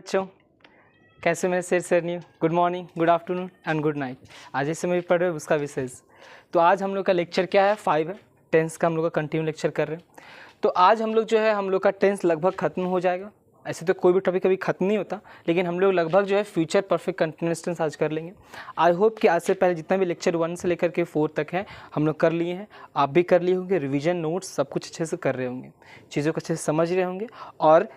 बच्चों, कैसे मेरे शेर शेरनी। Good morning, good afternoon and good night. आज इस समय पढ़ रहे हो उसका विशेष। तो आज हम लोग का लेक्चर क्या है? 5 है। टेंस का हम लोग का कंटिन्यू लेक्चर कर रहे हैं। तो आज हम लोग जो है हम लोग का टेंस लगभग ख़त्म हो जाएगा। ऐसे तो कोई भी टॉपिक कभी ख़त्म नहीं होता, लेकिन हम लोग लगभग जो है फ्यूचर परफेक्ट कंटिन्यूअस टेंस आज कर लेंगे। आई होप कि आज से पहले जितना भी लेक्चर 1 से लेकर के 4 तक है हम लोग कर लिए हैं। आप भी कर लिए होंगे, रिवीजन नोट्स सब कुछ अच्छे से कर रहे होंगे, चीज़ों को अच्छे से समझ रहे होंगे और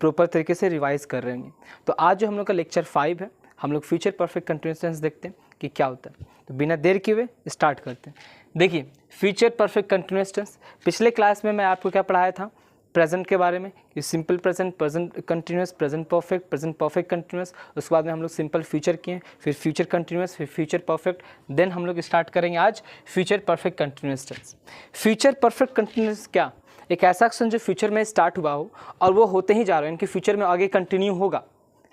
प्रॉपर तरीके से रिवाइज कर रहे होंगे। तो आज जो हम लोग का लेक्चर 5 है, हम लोग फ्यूचर परफेक्ट कंटिन्यूअस टेंस देखते हैं कि क्या होता है। तो बिना देर किए हुए स्टार्ट करते हैं। देखिए, फ्यूचर परफेक्ट कंटिन्यूअस टेंस, पिछले क्लास में मैं आपको क्या पढ़ाया था? प्रेजेंट के बारे में कि simple present, present continuous, present perfect continuous. उसके बाद में हम लोग सिंपल फ्यूचर किए, फिर फ्यूचर कंटिन्यूअस, फिर फ्यूचर परफेक्ट। देन हम लोग स्टार्ट करेंगे आज future perfect continuous tense. Future perfect continuous क्या? एक ऐसा एक्शन जो फ्यूचर में स्टार्ट हुआ हो और वो होते ही जा रहा है, यानी कि फ्यूचर में आगे कंटिन्यू होगा,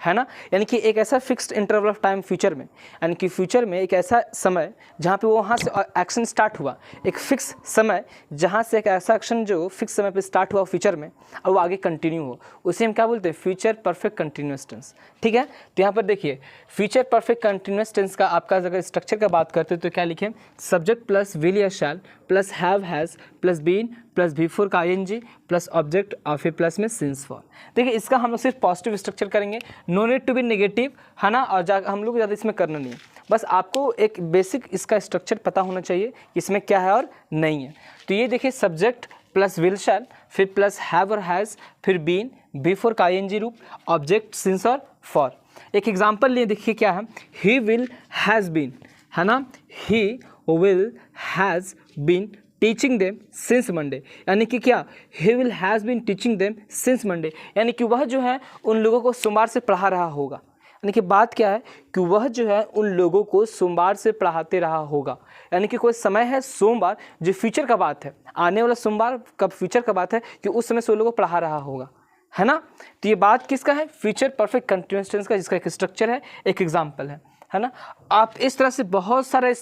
है ना। यानी कि एक ऐसा fixed interval of time future में, यानी कि फ्यूचर में एक ऐसा समय जहाँ पे वो वहाँ से एक्शन स्टार्ट हुआ, एक फिक्स समय जहाँ से एक ऐसा एक्शन जो फिक्स समय पे स्टार्ट हुआ फ्यूचर में और वो आगे कंटिन्यू हो, उसे हम क्या बोलते हैं? Future perfect continuous tense. ठीक है। तो यहाँ पर देखिए, फ्यूचर परफेक्ट कंटिन्यूअस टेंस का आपका अगर स्ट्रक्चर का बात करते हैं तो क्या लिखें? सब्जेक्ट प्लस विल या shall plus have has plus been plus before का ING प्लस ऑब्जेक्ट और फिर प्लस में सिंस फॉर। देखिए, इसका हम लोग सिर्फ पॉजिटिव स्ट्रक्चर करेंगे, no need to be negative, है ना। और हम लोग ज़्यादा इसमें करना नहीं है, बस आपको एक बेसिक इसका स्ट्रक्चर पता होना चाहिए इसमें क्या है और नहीं है। तो ये देखिए, सब्जेक्ट प्लस विल शैल फिर प्लस हैव और हैज़ फिर बीन बिफोर का ING रूप ऑब्जेक्ट सिंस और फॉर। एक एग्जाम्पल लिए, देखिए क्या है? ही विल हैज़ बीन, है ना। He will has been teaching them since Monday, यानी कि क्या? He will has been teaching them since Monday, यानी कि वह जो है उन लोगों को सोमवार से पढ़ा रहा होगा। यानी कि बात क्या है कि वह जो है उन लोगों को सोमवार से पढ़ाते रहा होगा, यानी कि कोई समय है सोमवार जो फ्यूचर का बात है, आने वाला सोमवार कब फ्यूचर का बात है कि उस समय से उन लोगों को पढ़ा रहा होगा, है ना। तो ये बात किसका है? फ्यूचर परफेक्ट कंटिन्यूअस टेंस का, जिसका एक स्ट्रक्चर है, एक एग्जाम्पल है ना। आप इस तरह से बहुत सारे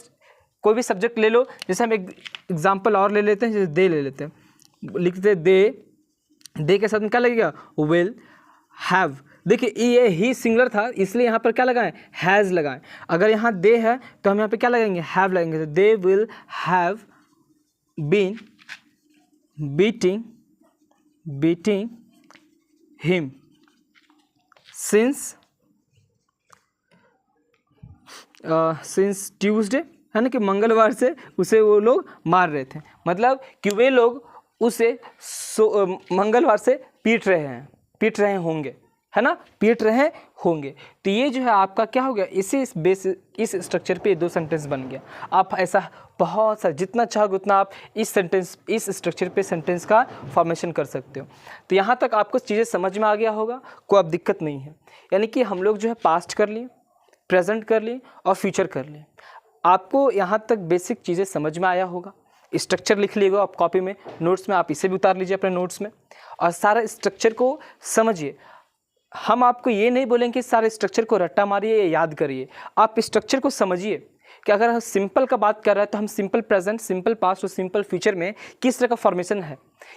कोई भी सब्जेक्ट ले लो, जैसे हम एक एग्जाम्पल और ले लेते हैं, जैसे दे ले लेते हैं, लिखते हैं दे के साथ में क्या लगेगा? Will have. देखिए, ये ही सिंगुलर था इसलिए यहाँ पर क्या लगाएं? हैज़ लगाएं। अगर यहाँ दे है तो हम यहाँ पे क्या लगाएंगे? हैव लगाएंगे। तो they will have been beating him since Tuesday, है ना, कि मंगलवार से उसे वो लोग मार रहे थे, मतलब कि वे लोग उसे मंगलवार से पीट रहे होंगे, है ना, पीट रहे होंगे। तो ये जो है आपका क्या हो गया? इस स्ट्रक्चर पे 2 सेंटेंस बन गया। आप ऐसा बहुत सारा जितना चाहोगे उतना आप इस स्ट्रक्चर पे सेंटेंस का फॉर्मेशन कर सकते हो। तो यहाँ तक आपको चीज़ें समझ में आ गया होगा, कोई अब दिक्कत नहीं है। यानी कि हम लोग जो है पास्ट कर लिए, प्रेजेंट कर लिए और फ्यूचर कर लिए। आपको यहाँ तक बेसिक चीज़ें समझ में आया होगा। स्ट्रक्चर लिख लीजिएगा आप कॉपी में, नोट्स में आप इसे भी उतार लीजिए अपने नोट्स में और सारा स्ट्रक्चर को समझिए। हम आपको ये नहीं बोलेंगे कि सारे स्ट्रक्चर को रट्टा मारिए या याद करिए, आप स्ट्रक्चर को समझिए कि अगर हम सिंपल का बात कर रहे हैं तो हम सिंपल प्रेजेंट, सिंपल पास्ट और सिंपल फ्यूचर में किस तरह का फॉर्मेशन है,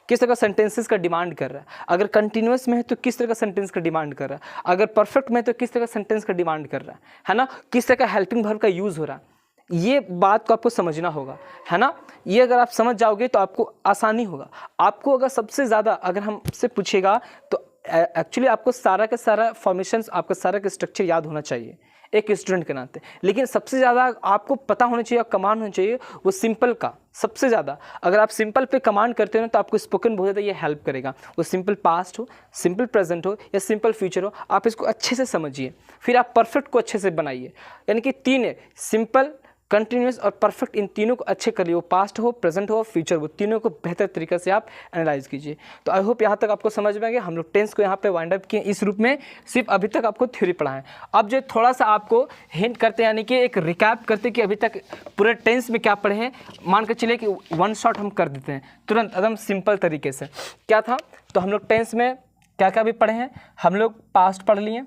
किस तरह का सेंटेंसेस का डिमांड कर रहा है। अगर कंटिन्यूअस में है तो किस तरह का सेंटेंस का डिमांड कर रहा है, अगर परफेक्ट में है तो किस तरह का सेंटेंस का डिमांड कर रहा है ना, किस तरह का हेल्पिंग वर्ब का यूज़ हो रहा है। ये बात को आपको समझना होगा, है ना। ये अगर आप समझ जाओगे तो आपको आसानी होगा। आपको अगर सबसे ज़्यादा अगर हमसे पूछेगा तो एक्चुअली आपको सारा का सारा फॉर्मेशंस, आपका सारा का स्ट्रक्चर याद होना चाहिए एक स्टूडेंट के नाते, लेकिन सबसे ज़्यादा आपको पता होना चाहिए और कमांड होना चाहिए वो सिंपल का। सबसे ज़्यादा अगर आप सिंपल पे कमांड करते हो ना तो आपको स्पोकन बहुत ज़्यादा ये हेल्प करेगा। वो सिंपल पास्ट हो, सिंपल प्रेजेंट हो या सिंपल फ्यूचर हो, आप इसको अच्छे से समझिए, फिर आप परफेक्ट को अच्छे से बनाइए। यानी कि 3 है, सिंपल, कंटिन्यूअस और परफेक्ट, इन तीनों को अच्छे करिए। वो पास्ट हो, प्रेजेंट हो, फ्यूचर हो, तीनों को बेहतर तरीके से आप एनालाइज कीजिए। तो आई होप यहाँ तक आपको समझ में आ गया। हम लोग टेंस को यहाँ पे वाइंड अप किए इस रूप में, सिर्फ अभी तक आपको थ्योरी पढ़ाएं। अब जो थोड़ा सा आपको हिंट करते हैं, यानी कि एक रिकैप करते हैं कि अभी तक पूरे टेंस में क्या पढ़े हैं। मान कर चलिए कि 1 शॉट हम कर देते हैं तुरंत एकदम सिंपल तरीके से। क्या था? तो हम लोग टेंस में क्या क्या भी पढ़े हैं। हम लोग पास्ट पढ़ लिए,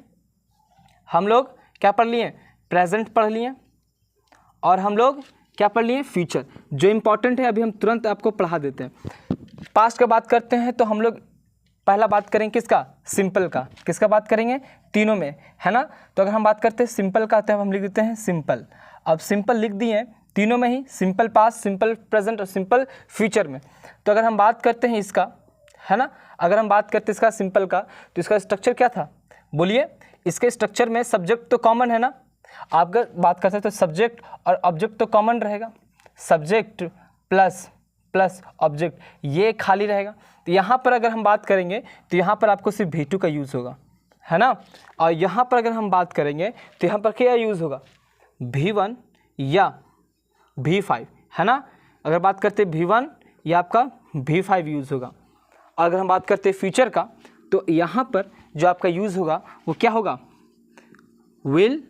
हम लोग क्या पढ़ लिए? प्रेजेंट पढ़ लिए और हम लोग क्या पढ़ लिए? फ्यूचर। जो इंपॉर्टेंट है अभी हम तुरंत आपको पढ़ा देते हैं। पास्ट का बात करते हैं तो हम लोग पहला बात करेंगे किसका, सिंपल का। किसका बात करेंगे, तीनों में, है ना। तो अगर हम बात करते हैं सिंपल का तो हम लिख देते हैं सिंपल। अब सिंपल लिख दिए तीनों में ही, सिंपल पास्ट, सिंपल प्रेजेंट और सिंपल फ्यूचर में। तो अगर हम बात करते हैं इसका, है ना, अगर हम बात करते हैं इसका सिंपल का, तो इसका स्ट्रक्चर क्या था, बोलिए। इसके स्ट्रक्चर में सब्जेक्ट तो कॉमन है ना, आप अगर बात करते हैं तो सब्जेक्ट और ऑब्जेक्ट तो कॉमन रहेगा, सब्जेक्ट प्लस प्लस ऑब्जेक्ट, ये खाली रहेगा। तो यहाँ पर अगर हम बात करेंगे तो यहाँ पर आपको सिर्फ V2 का यूज़ होगा, है ना। और यहाँ पर अगर हम बात करेंगे तो यहाँ पर क्या यूज़ होगा, V1 या V5, है ना। अगर बात करते हैं V1 या आपका V5 यूज़ होगा। अगर हम बात करते हैं फ्यूचर का, तो यहाँ पर जो आपका यूज़ होगा वो क्या होगा, विल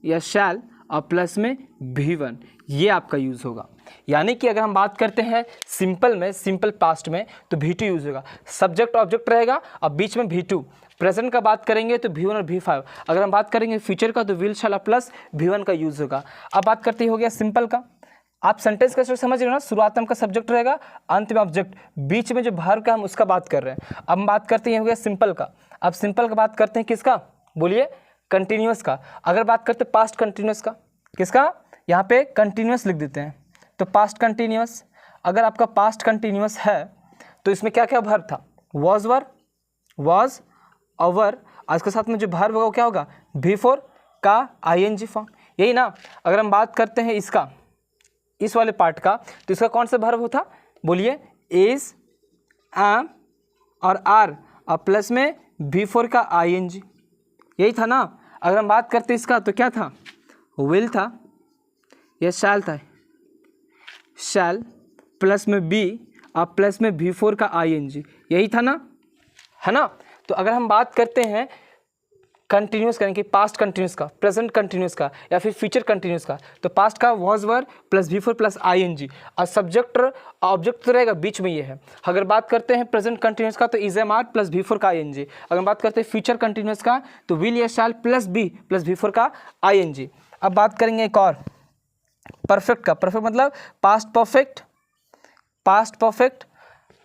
या शैल और प्लस में V1, ये आपका यूज़ होगा। यानी कि अगर हम बात करते हैं सिंपल में, सिंपल पास्ट में, तो V2 यूज़ होगा, सब्जेक्ट ऑब्जेक्ट रहेगा और बीच में V2। प्रेजेंट का बात करेंगे तो V1 और V5। अगर हम बात करेंगे फ्यूचर का तो विल शैल प्लस V1 का यूज़ होगा। अब बात करते ही हो गया सिंपल का। आप सेंटेंस कैसे समझ रहे हो ना, शुरुआत में आपका सब्जेक्ट रहेगा, अंत में ऑब्जेक्ट, बीच में जो भर का हम उसका बात कर रहे हैं। अब हम बात करते हैं हो गया सिंपल का। अब सिंपल का बात करते हैं किसका, बोलिए, कंटिन्यूअस का। अगर बात करते हैं पास्ट कंटिन्यूअस का, किसका, यहाँ पे कंटिन्यूअस लिख देते हैं, तो पास्ट कंटिन्यूअस। अगर आपका पास्ट कंटिन्यूअस है तो इसमें क्या क्या भर था, वॉज वर, वॉज और आज के साथ में जो भर होगा वो क्या होगा, V4 का ING फॉर्म, यही ना। अगर हम बात करते हैं इसका, इस वाले पार्ट का, तो इसका कौन सा भर था, बोलिए, इज, एम और आर और प्लस में V4 का ING, यही था ना। अगर हम बात करते इसका तो क्या था, विल था या शैल था, शैल प्लस में बी और प्लस में V4 का ING, यही था ना, है ना। तो अगर हम बात करते हैं कंटिन्यूस करेंगे, पास्ट कंटिन्यूस का, प्रेजेंट कंटिन्यूस का या फिर फ्यूचर कंटिन्यूस का, तो पास्ट का was were plus V4 plus ING और सब्जेक्ट ऑब्जेक्ट तो रहेगा बीच में, ये है। अगर बात करते हैं प्रेजेंट कंटिन्यूस का तो is M R plus V4 का ING। अगर बात करते हैं फ्यूचर कंटिन्यूस का तो विल या shall plus be plus V4 का ING। अब बात करेंगे एक और परफेक्ट का। परफेक्ट मतलब past perfect, past perfect,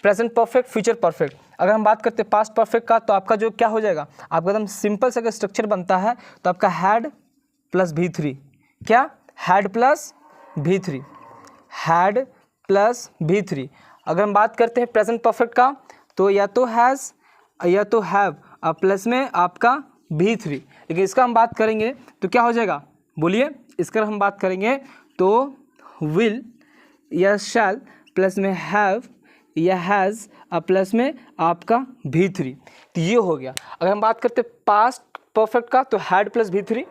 present perfect, future perfect. अगर हम बात करते हैं पास्ट परफेक्ट का तो आपका जो क्या हो जाएगा, आपका एकदम सिंपल से अगर स्ट्रक्चर बनता है तो आपका हैड प्लस V3, क्या, had plus V3, had plus V3। अगर हम बात करते हैं प्रेजेंट परफेक्ट का तो या तो हैज़ या तो हैव और प्लस में आपका V3। लेकिन इसका हम बात करेंगे तो क्या हो जाएगा, बोलिए, इसका हम बात करेंगे तो विल या शैल प्लस में हैव या हैज़ और प्लस में आपका V3, तो ये हो गया। अगर हम बात करते हैं पास्ट परफेक्ट का तो हैड प्लस V3।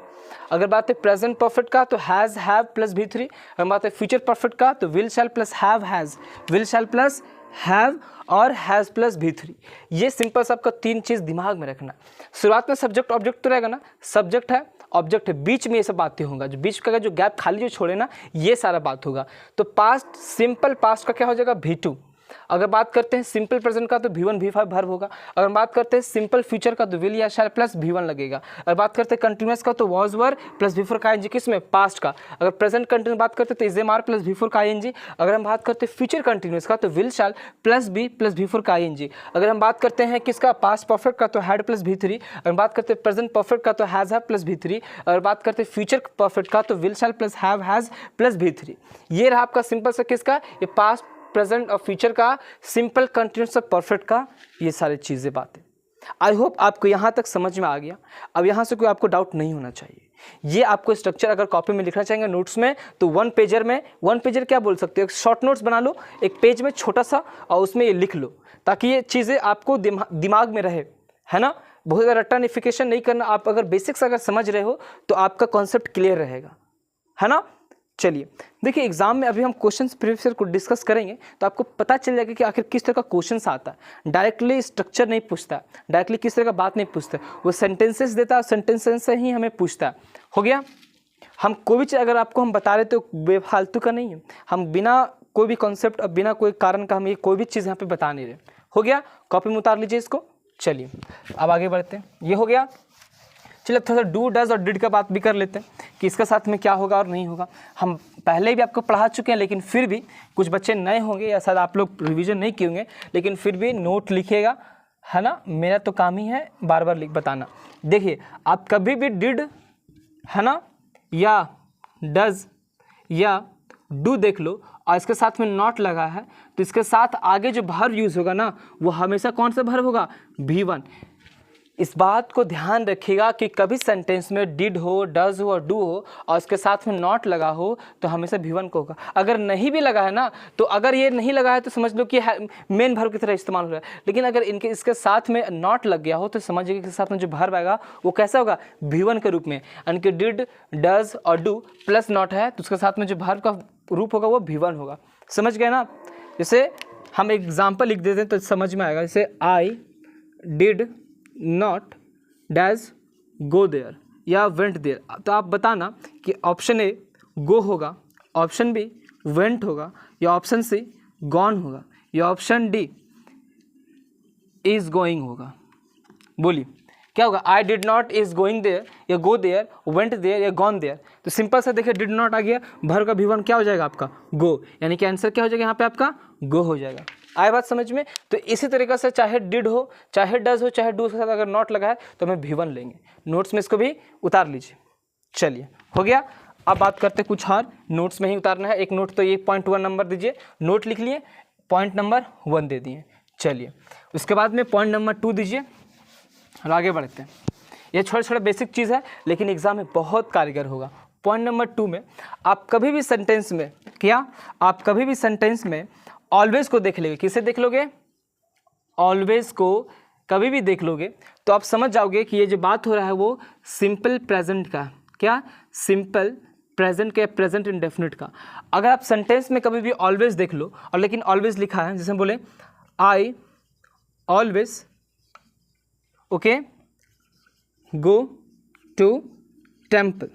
अगर बात है प्रेजेंट परफेक्ट का तो हैज़ हैव प्लस V3। अगर बात है फ्यूचर परफेक्ट का तो will shall plus have has, will shall plus have और हैज़ प्लस V3। ये सिंपल सा आपका तीन चीज़ दिमाग में रखना। शुरुआत में सब्जेक्ट ऑब्जेक्ट तो रहेगा ना, सब्जेक्ट है ऑब्जेक्ट है, बीच में ये सब बातें होगा, जो बीच का जो गैप खाली जो छोड़े ना, ये सारा बात होगा। तो पास्ट, सिंपल पास्ट का क्या हो जाएगा, V2। अगर बात करते हैं सिंपल प्रेजेंट का तो V1 V5 वर्ब होगा। अगर बात करते हैं सिंपल फ्यूचर का तो विल या शैल प्लस V1 लगेगा। अगर बात करते हैं कंटिन्यूअस का तो वॉज वर प्लस V4 का ING, किस में, पास्ट का। अगर प्रेजेंट कंटिन्यूस बात करते हैं तो is M R plus V4 का ING। अगर हम बात करते हैं फ्यूचर कंटिन्यूस का तो will shall plus be plus V4 का ING। अगर हम बात करते हैं किसका, पास्ट परफेक्ट का तो हैड प्लस V3। अगर बात करते हैं प्रेजेंट परफेक्ट का तो हैज़ हैव प्लस V3। अगर बात करते हैं फ्यूचर परफेक्ट का तो will shall plus have has plus V3। ये रहा आपका सिंपल सा किसका, ये पास्ट प्रेजेंट और फ्यूचर का, सिंपल कंटिन्यूस और परफेक्ट का, ये सारी चीज़ें बातें। आई होप आपको यहाँ तक समझ में आ गया। अब यहाँ से कोई आपको डाउट नहीं होना चाहिए। ये आपको स्ट्रक्चर अगर कॉपी में लिखना चाहेंगे नोट्स में तो वन पेजर क्या बोल सकते हो, एक शॉर्ट नोट्स बना लो एक पेज में छोटा सा और उसमें ये लिख लो, ताकि ये चीज़ें आपको दिमाग में रहे, है ना। बहुत ज़्यादा रट्टानिफिकेशन नहीं करना। आप अगर बेसिक्स अगर समझ रहे हो तो आपका कॉन्सेप्ट क्लियर रहेगा, है ना। चलिए देखिए, एग्जाम में अभी हम क्वेश्चंस प्रीवियस को डिस्कस करेंगे तो आपको पता चल जाएगा कि आखिर किस तरह का क्वेश्चंस आता है। डायरेक्टली स्ट्रक्चर नहीं पूछता, डायरेक्टली किस तरह का बात नहीं पूछता, वो सेंटेंसेस देता है, सेंटेंसेस से ही हमें पूछता है। हो गया। हम कोई भी चीज़ अगर आपको हम बता रहे तो बेफालतू का नहीं है, हम बिना कोई भी कॉन्सेप्ट और बिना कोई कारण का हम ये कोई भी चीज़ यहाँ पर बता नहीं रहे। हो गया, कॉपी में उतार लीजिए इसको। चलिए अब आगे बढ़ते हैं। ये हो गया। चलिए थोड़ा सा डू डज और डिड का बात भी कर लेते हैं कि इसके साथ में क्या होगा और नहीं होगा। हम पहले भी आपको पढ़ा चुके हैं, लेकिन फिर भी कुछ बच्चे नए होंगे या शायद आप लोग रिवीजन नहीं किए होंगे, लेकिन फिर भी नोट लिखिएगा, है ना, मेरा तो काम ही है बार बार लिख बताना। देखिए आप कभी भी डिड है ना या डज या डू देख लो और इसके साथ में नॉट लगा है तो इसके साथ आगे जो वर्ब यूज़ होगा ना वो हमेशा कौन सा वर्ब होगा, V1। इस बात को ध्यान रखिएगा कि कभी सेंटेंस में डिड हो, डज हो और डू हो और इसके साथ में नॉट लगा हो तो हमेशा V1 को होगा। अगर नहीं भी लगा है ना तो अगर ये नहीं लगा है तो समझ लो कि मेन वर्ब की तरह इस्तेमाल हो रहा है, लेकिन अगर इसके साथ में नॉट लग गया हो तो समझिए कि इसके साथ में जो वर्ब आएगा वो कैसा होगा, V1 के रूप में। यानी कि डिड, डज और डू प्लस नॉट है तो उसके साथ में जो वर्ब का रूप होगा वो V1 होगा। समझ गए ना। जैसे हम एग्जाम्पल लिख देते हैं तो समझ में आएगा। जैसे I did not does go there या वेंट देयर, तो आप बताना कि ऑप्शन ए गो होगा, ऑप्शन बी वेंट होगा या ऑप्शन सी गॉन होगा या ऑप्शन डी इज गोइंग होगा। बोलिए क्या होगा, I did not is going there या गो देयर, वेंट देयर या गॉन देयर। तो सिंपल सा देखिए डिड नॉट आ गया, वर्ब का V1 क्या हो जाएगा आपका, गो, यानी कि आंसर क्या हो जाएगा यहाँ पे आपका गो हो जाएगा। आए बात समझ में। तो इसी तरीके से चाहे डिड हो, चाहे डज हो, चाहे डू के साथ अगर नॉट लगा है तो हमें V1 लेंगे। नोट्स में इसको भी उतार लीजिए। चलिए हो गया। अब बात करते कुछ और, नोट्स में ही उतारना है। एक नोट तो ये पॉइंट 1 नंबर दीजिए, नोट लिख लिए, पॉइंट नंबर 1 दे दिए। चलिए उसके बाद में पॉइंट नंबर 2 दीजिए और आगे बढ़ते हैं। ये छोटे छोटे बेसिक चीज़ है लेकिन एग्जाम में बहुत कारगर होगा। पॉइंट नंबर 2 में आप कभी भी सेंटेंस में आप कभी भी सेंटेंस में ऑलवेज को देख लोगे। किसे देख लोगे, ऑलवेज को कभी भी देख लोगे तो आप समझ जाओगे कि ये जो बात हो रहा है वो सिंपल प्रेजेंट का, क्या सिंपल प्रेजेंट के, प्रेजेंट इंडेफिनिट का। अगर आप सेंटेंस में कभी भी ऑलवेज देख लो और लेकिन ऑलवेज लिखा है, जैसे बोले I always okay go to temple,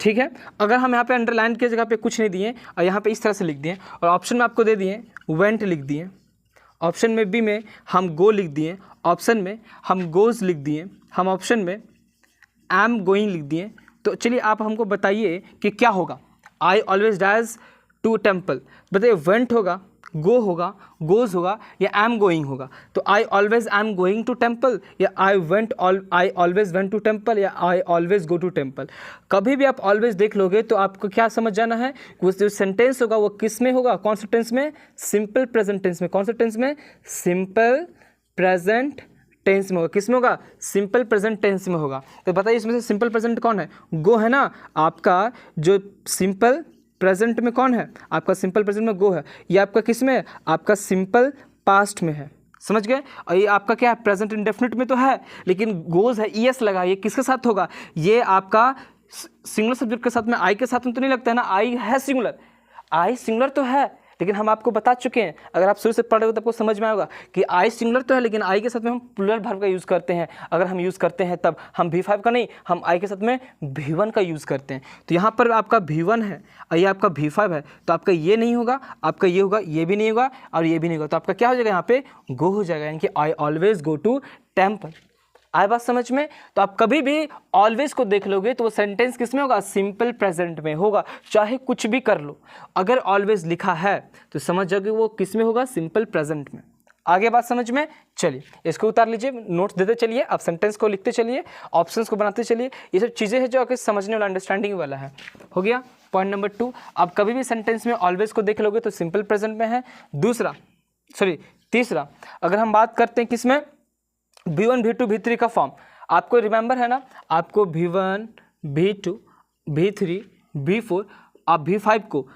ठीक है। अगर हम यहाँ पे अंडरलाइन की जगह पे कुछ नहीं दिए और यहाँ पे इस तरह से लिख दिए और ऑप्शन में आपको दे दिए वेंट लिख दिए, ऑप्शन में बी में हम गो लिख दिए, ऑप्शन में हम गोज लिख दिए, हम ऑप्शन में एम गोइंग लिख दिए, तो चलिए आप हमको बताइए कि क्या होगा। आई ऑलवेज डैज टू टेम्पल, बताइए वेंट होगा, गो होगा, गोज होगा या एम गोइंग होगा। तो I always am going to temple या I always went to temple या I always go to temple. कभी भी आप ऑलवेज देख लोगे तो आपको क्या समझ जाना है, वो जो सेंटेंस होगा वो किस में होगा, कौन से टेंस में, सिंपल प्रेजेंट टेंस में। कौन से टेंस में, सिंपल प्रेजेंट टेंस में होगा। किस में होगा, सिंपल प्रेजेंट टेंस में होगा। तो बताइए इसमें से सिंपल प्रेजेंट कौन है, गो है ना आपका। जो सिंपल प्रेजेंट में कौन है आपका, सिंपल प्रेजेंट में गो है। ये आपका किस में है, आपका सिंपल पास्ट में है। समझ गए। और ये आपका क्या है, प्रेजेंट इंडेफिनिट में तो है लेकिन गोज है, ईएस लगा। ये किसके साथ होगा, ये आपका सिंगुलर सब्जेक्ट के साथ में, आई के साथ में तो नहीं लगता है ना। आई है सिंगुलर, आई सिंगुलर तो है लेकिन हम आपको बता चुके हैं, अगर आप शुरू से पढ़ रहे हो तो आपको समझ में आएगा कि आई सिंगुलर तो है लेकिन आई के साथ में हम प्लूरल वर्ब का यूज़ करते हैं। अगर हम यूज़ करते हैं तब हम V5 का नहीं, हम आई के साथ में V1 का यूज़ करते हैं। तो यहाँ पर आपका V1 है और ये आपका V5 है, तो आपका ये नहीं होगा, आपका ये होगा, ये भी नहीं होगा और ये भी नहीं होगा। तो आपका क्या हो जाएगा, यहाँ पे गो हो जाएगा, यानी कि I always go to temple. आए बात समझ में। तो आप कभी भी ऑलवेज को देख लोगे तो वो सेंटेंस किस में होगा, सिंपल प्रेजेंट में होगा, चाहे कुछ भी कर लो। अगर ऑलवेज लिखा है तो समझ जाओगे वो किस में होगा, सिंपल प्रेजेंट में। आगे बात समझ में। चलिए इसको उतार लीजिए, नोट्स देते चलिए, आप सेंटेंस को लिखते चलिए, ऑप्शंस को बनाते चलिए। ये सब चीज़ें हैं जो आपके समझने वाला, अंडरस्टैंडिंग वाला है। हो गया पॉइंट नंबर 2। आप कभी भी सेंटेंस में ऑलवेज को देख लोगे तो सिंपल प्रेजेंट में है। तीसरा अगर हम बात करते हैं किसमें, V1 V2 V3 का फॉर्म आपको रिमेंबर है ना, आपको V1 V2 V3 V4 आप V5 को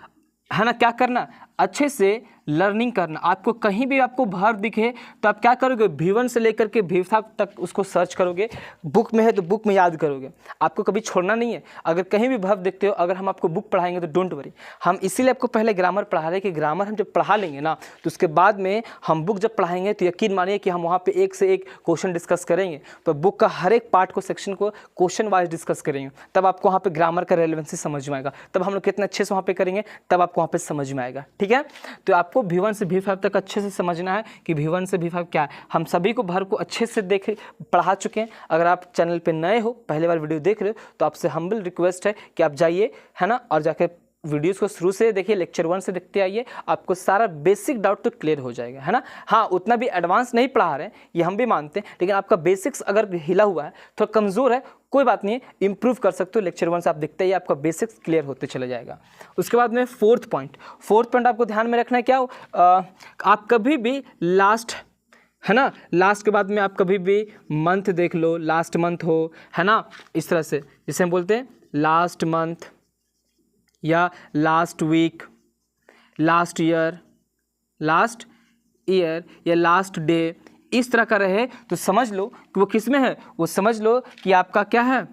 है ना क्या करना, अच्छे से लर्निंग करना। आपको कहीं भी आपको वर्ब दिखे तो आप क्या करोगे, V1 से लेकर के V5 तक उसको सर्च करोगे, बुक में है तो बुक में याद करोगे, आपको कभी छोड़ना नहीं है। अगर कहीं भी वर्ब देखते हो, अगर हम आपको बुक पढ़ाएंगे तो डोंट वरी, हम इसीलिए आपको पहले ग्रामर पढ़ा रहे हैं कि ग्रामर हम जब पढ़ा लेंगे ना तो उसके बाद में हम बुक जब पढ़ाएंगे तो यकीन मानिए कि हम वहाँ पर एक से एक क्वेश्चन डिस्कस करेंगे। तो बुक का हर एक पार्ट को, सेक्शन को क्वेश्चन वाइज डिस्कस करेंगे, तब आपको वहाँ पर ग्रामर का रेलेवेंसी समझ में आएगा, तब हम लोग कितने अच्छे से वहाँ पर करेंगे, तब आपको वहाँ पर समझ में आएगा। ठीक है, तो आपको V1 से V5 तक अच्छे से समझना है कि V1 से V5 क्या है। हम सभी को वर्ब को अच्छे से पढ़ा चुके हैं। अगर आप चैनल पे नए हो, पहली बार वीडियो देख रहे हो, तो आपसे हम्बल रिक्वेस्ट है कि आप जाइए है ना और जाके वीडियोस को शुरू से देखिए, लेक्चर 1 से देखते आइए, आपको सारा बेसिक डाउट तो क्लियर हो जाएगा, है ना। हाँ, उतना भी एडवांस नहीं पढ़ा रहे हैं, ये हम भी मानते हैं, लेकिन आपका बेसिक्स अगर हिला हुआ है, थोड़ा कमज़ोर है, कोई बात नहीं, इंप्रूव कर सकते हो। लेक्चर 1 से आप देखते ही आपका बेसिक्स क्लियर होते चला जाएगा। उसके बाद में फोर्थ पॉइंट आपको ध्यान में रखना है क्या हो, आप कभी भी लास्ट, है ना, लास्ट के बाद में आप कभी भी मंथ देख लो, लास्ट मंथ हो, है ना, इस तरह से, जिसे हम बोलते हैं लास्ट मंथ या लास्ट वीक, लास्ट ईयर या लास्ट डे, इस तरह का रहे तो समझ लो कि वो किस में है, वो समझ लो कि आपका क्या है,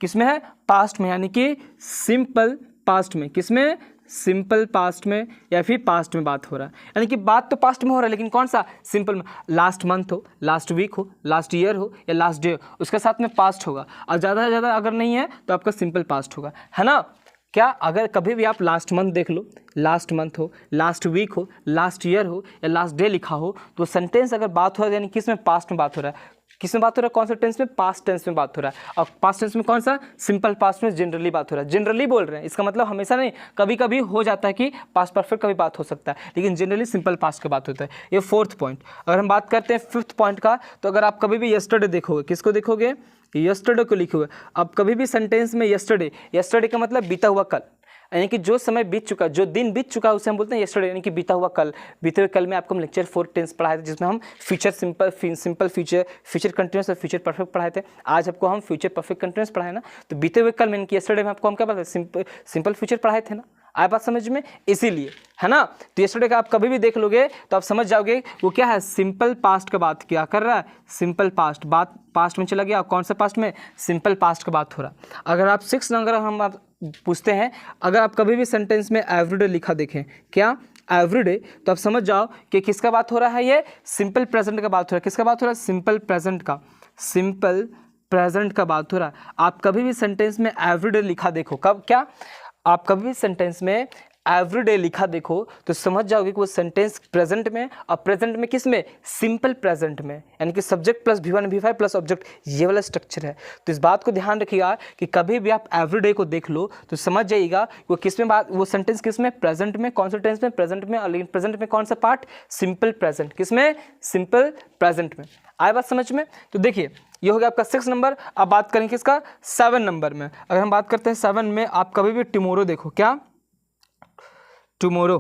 किस में है, पास्ट में, यानी कि सिंपल पास्ट में। किस में, सिंपल पास्ट में या फिर पास्ट में बात हो रहा है, यानी कि बात तो पास्ट में हो रहा है, लेकिन कौन सा, सिंपल में। लास्ट मंथ हो, लास्ट वीक हो, लास्ट ईयर हो या लास्ट डे हो, उसके साथ में पास्ट होगा, और ज़्यादा से ज़्यादा अगर नहीं है तो आपका सिंपल पास्ट होगा, है ना। क्या, अगर कभी भी आप लास्ट मंथ देख लो, लास्ट मंथ हो, लास्ट वीक हो, लास्ट ईयर हो या लास्ट डे लिखा हो, तो सेंटेंस अगर बात हो रहा है, यानी किस में, पास्ट में बात हो रहा है। किस में बात हो रहा है, कौन सा टेंस में, पास्ट टेंस में बात हो रहा है। और पास्ट टेंस में कौन सा, सिंपल पास्ट में जनरली बात हो रहा है। जनरली बोल रहे हैं, इसका मतलब हमेशा नहीं, कभी कभी हो जाता है कि पास्ट परफेक्ट का भी बात हो सकता है, लेकिन जनरली सिंपल पास्ट का बात होता है। ये फोर्थ पॉइंट। अगर हम बात करते हैं फिफ्थ पॉइंट का, तो अगर आप कभी भी यस्टरडे देखोगे, किसको देखोगे, यस्टरडे को लिखोगे। अब कभी भी सेंटेंस में यस्टरडे का मतलब बीता हुआ कल, यानी कि जो समय बीत चुका, जो दिन बीत चुका है, उसे हम बोलते हैं यस्टरडे, यानी कि बीता हुआ कल। बीते हुए कल में आपको हम लेक्चर 4 टेंस पढ़ाए थे, जिसमें हम फ्यूचर सिंपल, फ्यूचर कंटिन्यूस और फ्यूचर परफेक्ट पढ़ाए थे। आज आपको हम फ्यूचर परफेक्ट कंटिन्यूस पढ़ाए ना, तो बीते हुए कल में, यानी कि यस्टरडे में आपको हम क्या पढ़ाते, सिंपल फ्यूचर पढ़ाए थे ना। आए बात समझ में, इसीलिए, है ना। तो यस्टरडे का आप कभी भी देख लोगे तो आप समझ जाओगे वो क्या है, सिंपल पास्ट का बात क्या कर रहा है, सिंपल पास्ट, बात पास्ट में चला गया, कौन सा पास्ट में, सिंपल पास्ट का बात हो रहा है। अगर आप 6 नंबर हम आप पूछते हैं, अगर आप कभी भी सेंटेंस में एवरीडे लिखा देखें, क्या, एवरीडे, तो आप समझ जाओ कि किसका बात हो रहा है, ये सिंपल प्रेजेंट का बात हो रहा है। किसका बात हो रहा है, सिंपल प्रेजेंट का बात हो रहा है। आप कभी भी सेंटेंस में एवरीडे लिखा देखो, कब, क्या, आप कभी भी सेंटेंस में एवरीडे लिखा देखो तो समझ जाओगे कि वो सेंटेंस प्रेजेंट में, और प्रेजेंट में किस में, सिंपल प्रेजेंट में, यानी कि subject plus V1 V5 plus object, ये वाला स्ट्रक्चर है। तो इस बात को ध्यान रखिएगा कि कभी भी आप एवरीडे को देख लो तो समझ जाइएगा वो किस में बात, वो सेंटेंस किस में, प्रेजेंट में, कौन सा टेंस में, प्रेजेंट में, और लेकिन प्रेजेंट में कौन सा पार्ट, सिंपल प्रेजेंट, किस में, सिंपल प्रेजेंट में। आए बात समझ में। तो देखिए ये हो गया आपका 6 नंबर। अब बात करेंगे किसका, 7 नंबर में। अगर हम बात करते हैं 7 में, आप कभी भी टुमारो देखो, क्या, टुमारो,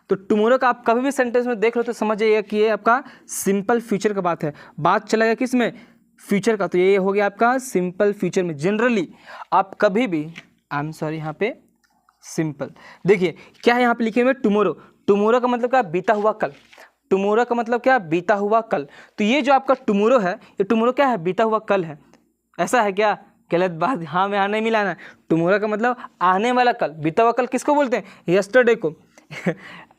तो टुमारो का आप कभी भी सेंटेंस में देख लो तो समझ जाइए कि ये आपका सिंपल फ्यूचर का बात है, बात चला गया किस में, फ्यूचर का। तो ये हो गया आपका सिंपल फ्यूचर में। जनरली आप कभी भी, यहाँ पे सिंपल, देखिए क्या है यहाँ पे लिखे हुए, टुमारो का मतलब क्या, बीता हुआ कल। टुमारो का मतलब क्या, बीता हुआ कल। तो ये जो आपका टुमारो है, ये टुमारो क्या है, बीता हुआ कल है। ऐसा है क्या, गलत बात, हाँ में हाँ नहीं मिलाना। टुमारो का मतलब आने वाला कल, बीता हुआ कल किसको बोलते हैं, यस्टरडे को।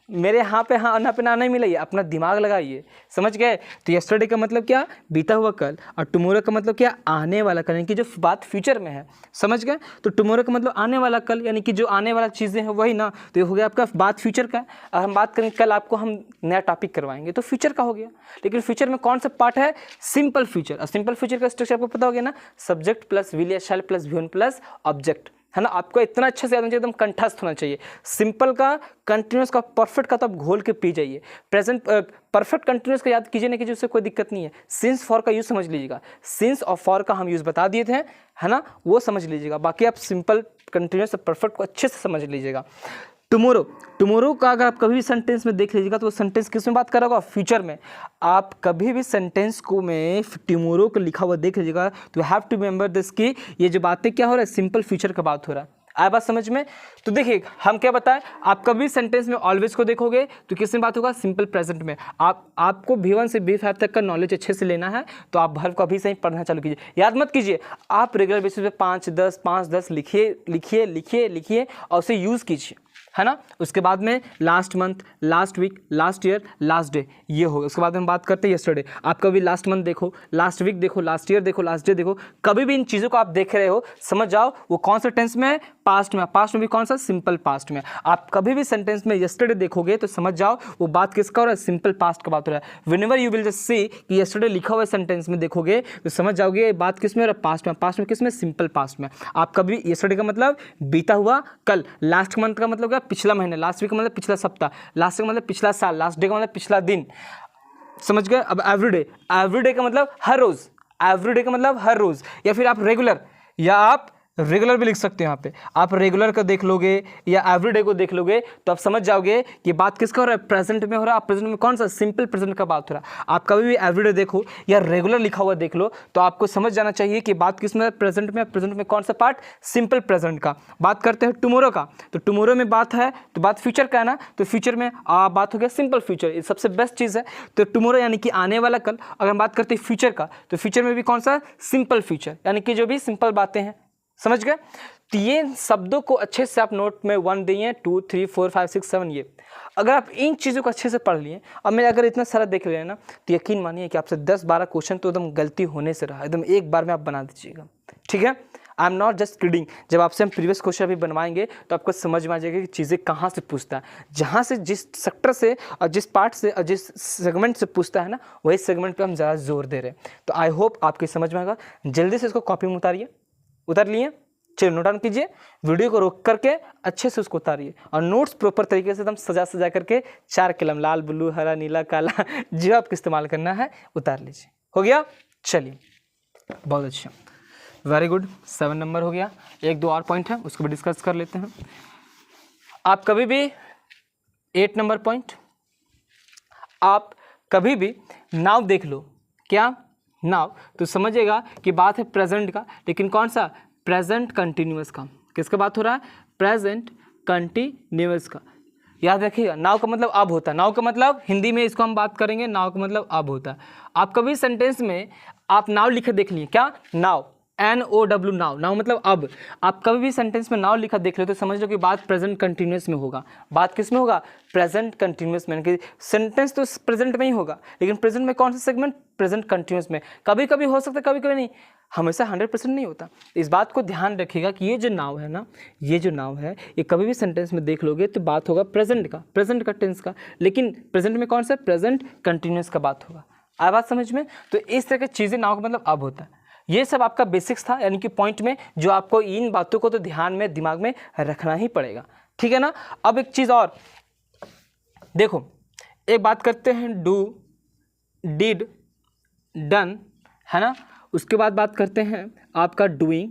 मेरे यहाँ पे हाँ ना पे ना नहीं मिलाइए, अपना दिमाग लगाइए, समझ गए। तो यस्टरडे का मतलब क्या, बीता हुआ कल, और टुमारो का मतलब क्या, आने वाला कल, यानी कि जो बात फ्यूचर में है, समझ गए। तो टुमारो का मतलब आने वाला कल, यानी कि जो आने वाला चीज़ें हैं वही ना। तो ये हो गया आपका बात फ्यूचर का। और हम बात करेंगे, कल आपको हम नया टॉपिक करवाएंगे तो फ्यूचर का हो गया, लेकिन फ्यूचर में कौन सा पार्ट है, सिंपल फ्यूचर। और सिंपल फ्यूचर का स्ट्रक्चर आपको पता हो गया ना, सब्जेक्ट प्लस विल या shall plus V1 plus object, है ना। आपको इतना अच्छे से याद होना चाहिए, एकदम कंठस्थ होना चाहिए। सिंपल का, कंटिन्यूस का, परफेक्ट का तो आप घोल के पी जाइए। प्रेजेंट परफेक्ट कंटिन्यूस का याद कीजिए ना, कीजिए, उससे कोई दिक्कत नहीं है। सिंस फॉर का यूज़ समझ लीजिएगा, सिंस और फॉर का हम यूज़ बता दिए थे, है ना, वो समझ लीजिएगा। बाकी आप सिंपल, कंटिन्यूस और परफेक्ट को अच्छे से समझ लीजिएगा। टुमारो का अगर आप कभी भी सेंटेंस में देख लीजिएगा तो वो सेंटेंस किस में बात कर रहा होगा, फ्यूचर में। आप कभी भी सेंटेंस को में टुमारो को लिखा हुआ देख लीजिएगा तो हैव टू रिमेंबर दिस कि ये जो बातें क्या हो रहा है, सिंपल फ्यूचर का बात हो रहा है। आया बात समझ में। तो देखिए हम क्या बताएं, आप कभी सेंटेंस में ऑलवेज को देखोगे तो किस में बात होगा, सिंपल प्रेजेंट में। आपको V1 से V5 तक का नॉलेज अच्छे से लेना है तो आप वर्ब को अभी से ही पढ़ना चालू कीजिए। याद मत कीजिए, आप रेगुलर बेसिस पे 5-10 लिखिए और उसे यूज़ कीजिए, है ना। उसके बाद में last month, last week, last year, last day, ये होगा। उसके बाद में हम बात करते हैं यस्टरडे। आप कभी लास्ट मंथ देखो, लास्ट वीक देखो, लास्ट ईयर देखो, लास्ट डे देखो, कभी भी इन चीज़ों को आप देख रहे हो, समझ जाओ वो कौन सा टेंस में है, पास्ट में, पास्ट में भी कौन सा, सिंपल पास्ट में। आप कभी भी सेंटेंस में यस्टरडे देखोगे तो समझ जाओ वो बात किसका हो रहा है, सिंपल पास्ट का बात हो रहा है। Whenever you will just see कि यस्टरडे लिखा हुआ सेंटेंस में देखोगे तो समझ जाओगे ये बात किस में हो रहा है, पास्ट में। पास्ट में किस में, सिंपल पास्ट में। आप कभी यस्टरडे का मतलब बीता हुआ कल, लास्ट मंथ का मतलब क्या, पिछला महीना, लास्ट वीक का मतलब पिछला सप्ताह, लास्ट का मतलब पिछला साल, लास्ट डे का मतलब पिछला दिन, समझ गए। अब एवरीडे, एवरीडे का मतलब हर रोज, एवरीडे का मतलब हर रोज, या फिर आप रेगुलर, या आप रेगुलर भी लिख सकते हो। यहाँ पे आप रेगुलर का देख लोगे या एवरीडे को देख लोगे तो आप समझ जाओगे कि बात किसका हो रहा है, प्रेजेंट में हो रहा है। आप प्रेजेंट में कौन सा, सिंपल प्रेजेंट का बात हो रहा है। आप कभी भी एवरीडे देखो या रेगुलर लिखा हुआ देख लो तो आपको समझ जाना चाहिए कि बात किस में, प्रेजेंट में। प्रेजेंट में कौन सा पार्ट, सिंपल प्रेजेंट का। बात करते हैं टुमारो का, तो टुमारो में बात है तो बात फ्यूचर का है ना, तो फ्यूचर में बात हो गया सिंपल फ्यूचर, ये सबसे बेस्ट चीज़ है। तो टुमारो यानी कि आने वाला कल। अगर हम बात करते हैं फ्यूचर का तो फ्यूचर में भी कौन सा, सिंपल फ्यूचर, यानी कि जो भी सिंपल बातें हैं, समझ गए। तो ये शब्दों को अच्छे से आप नोट में 1 दिए, 2 3 4 5 6 7, ये अगर आप इन चीज़ों को अच्छे से पढ़ लिए, अब मैं अगर इतना सारा देख रहे हैं ना तो यकीन मानिए कि आपसे 10-12 क्वेश्चन तो एकदम गलती होने से रहा, एकदम एक बार में आप बना दीजिएगा, ठीक है। I am not just kidding. जब आपसे हम प्रीवियस क्वेश्चन अभी बनवाएंगे तो आपको समझ में आ जाएगा कि चीज़ें कहाँ से पूछता है, जहाँ से, जिस सेक्टर से और जिस पार्ट से और जिस सेगमेंट से पूछता है ना, वही सेगमेंट पे हम ज़्यादा जोर दे रहे हैं। तो आई होप आपकी समझ में आएगा। जल्दी से इसको कॉपी में उतारिए, उतार लिए, चलिए नोट डाउन कीजिए, वीडियो को रोक करके अच्छे से उसको उतारिए और नोट्स प्रॉपर तरीके से एकदम सजा करके 4 कलम, लाल, ब्लू, हरा, नीला, काला, जो आपको इस्तेमाल करना है उतार लीजिए। हो गया, चलिए बहुत अच्छा, वेरी गुड। 7 नंबर हो गया। 1-2 और पॉइंट है उसको भी डिस्कस कर लेते हैं। आप कभी भी 8 नंबर पॉइंट, आप कभी भी नाउ देख लो, क्या नाउ, तो समझिएगा कि बात है प्रेजेंट का, लेकिन कौन सा, प्रेजेंट कंटिन्यूअस का। किसका बात हो रहा है, प्रेजेंट कंटिन्यूअस का। याद रखिएगा, नाउ का मतलब अब होता है। नाउ का मतलब हिंदी में इसको हम बात करेंगे, नाउ का मतलब अब होता है। आप कभी सेंटेंस में आप नाउ लिखे देख लिए, क्या, नाउ, NOW, नाउ, नाउ मतलब अब। आप कभी भी सेंटेंस में नाउ लिखा देख लो तो समझ लो कि बात प्रेजेंट कंटिन्यूअस में होगा। बात किस में होगा, प्रेजेंट कंटिन्यूअस में, कि सेंटेंस तो प्रेजेंट में ही होगा, लेकिन प्रेजेंट में कौन सा सेगमेंट, प्रेजेंट कंटिन्यूअस में। कभी कभी हो सकता है, कभी कभी नहीं, हमेशा 100% नहीं होता। इस बात को ध्यान रखिएगा कि ये जो नाउ है ना, ये जो नाउ है, ये कभी भी सेंटेंस में देख लोगे तो बात होगा प्रेजेंट का, प्रेजेंट का टेंस का, लेकिन प्रेजेंट में कौन सा, प्रेजेंट कंटिन्यूअस का बात होगा। आया बात समझ में। तो इस तरह की चीज़ें नाउ का मतलब अब होता है। ये सब आपका बेसिक्स था, यानी कि पॉइंट में जो आपको इन बातों को तो ध्यान में, दिमाग में रखना ही पड़ेगा, ठीक है ना। अब एक चीज़ और देखो, एक बात करते हैं, डू, डिड, डन, है ना। उसके बाद बात करते हैं आपका डूइंग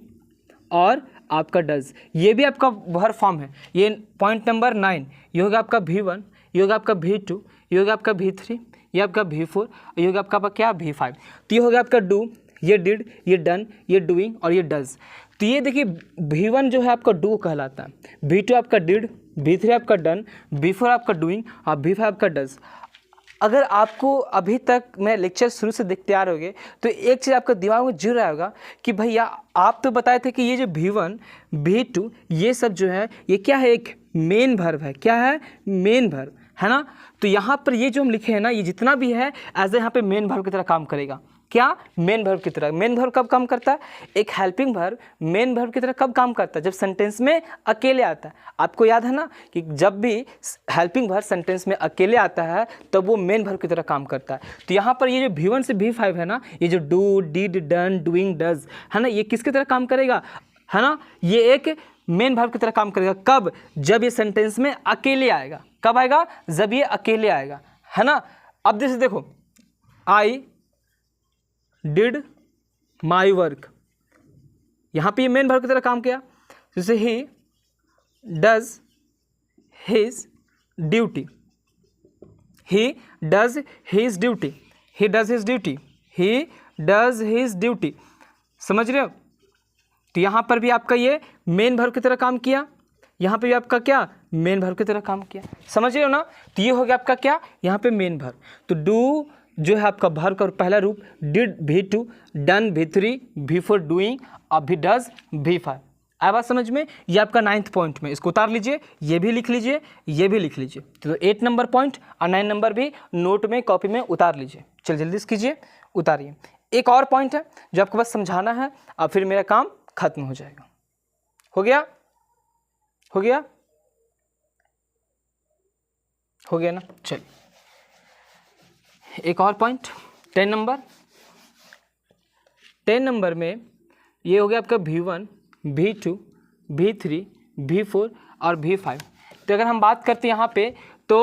और आपका डज। ये भी आपका वर्ब फॉर्म है। ये पॉइंट नंबर 9, ये होगा आपका V1, ये होगा आपका V2, ये होगा आपका V3, ये आपका V4, ये होगा आपका क्या, V5। तो ये होगा आपका डू, ये डिड, ये डन, ये डूइंग और ये डज। तो ये देखिए V1 जो है आपका डू कहलाता है, V2 आपका डिड, V3 आपका डन, V4 आपका डूइंग और V5 आपका डज। अगर आपको अभी तक मैं लेक्चर शुरू से देखते आ रहे होगे तो एक चीज़ आपका दिमाग में जुड़ रहा होगा कि भैया आप तो बताए थे कि ये जो V1, V2 ये सब जो है ये क्या है, एक मेन वर्ब है। क्या है, मेन वर्ब, है ना। तो यहाँ पर ये जो हम लिखे हैं ना, ये जितना भी है एज ए यहाँ पे मेन वर्ब की तरह काम करेगा। क्या, मेन वर्ब की तरह। मेन वर्ब कब काम करता है, एक हेल्पिंग वर्ब मेन वर्ब की तरह कब काम करता है, जब सेंटेंस में अकेले आता है। आपको याद है ना कि जब भी हेल्पिंग वर्ब सेंटेंस में अकेले आता है तब वो मेन वर्ब की तरह काम करता है। तो यहाँ पर ये जो V1 से V5 है ना, ये जो do, did, done, doing, does है ना, ये किसकी तरह काम करेगा, है ना, ये एक मेन वर्ब की तरह काम करेगा। कब, जब ये सेंटेंस में अकेले आएगा। कब आएगा, जब ये अकेले आएगा, है ना। अब जैसे देखो, आई डिड माई वर्क, यहाँ पे ये मेन वर्ब की तरह काम किया। जैसे he does his duty, he does his duty, he does his duty, he does his duty, समझ रहे हो। तो यहाँ पर भी आपका ये मेन वर्ब की तरह काम किया, यहाँ पे भी आपका क्या, मेन वर्ब की तरह काम किया, समझ रहे हो ना। तो ये हो गया आपका क्या, यहाँ पे मेन वर्ब। तो डू जो है आपका वर्ब का पहला रूप, did V2, done V3, V4 doing और भी डज V5। आया बात समझ में। ये आपका 9th पॉइंट में, इसको उतार लीजिए, ये भी लिख लीजिए, ये भी लिख लीजिए। तो 8 नंबर पॉइंट और 9 नंबर भी नोट में, कॉपी में उतार लीजिए। चल जल्दी से कीजिए, उतारिए। एक और पॉइंट है जो आपको बस समझाना है और फिर मेरा काम खत्म हो जाएगा। हो गया, हो गया, हो गया ना। चलिए एक और पॉइंट 10 नंबर। 10 नंबर में ये हो गया आपका V1, V2, V3, V4 और V5। तो अगर हम बात करते हैं यहाँ पे तो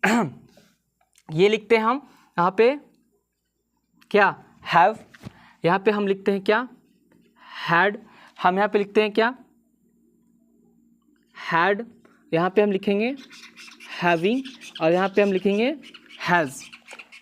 ये लिखते हैं हम यहाँ पे क्या, हैव, यहाँ पे हम लिखते हैं क्या, हैड, हम यहाँ पे लिखते हैं क्या, हैड, यहाँ पे हम लिखेंगे हैविंग और यहाँ पे हम लिखेंगे हैज़।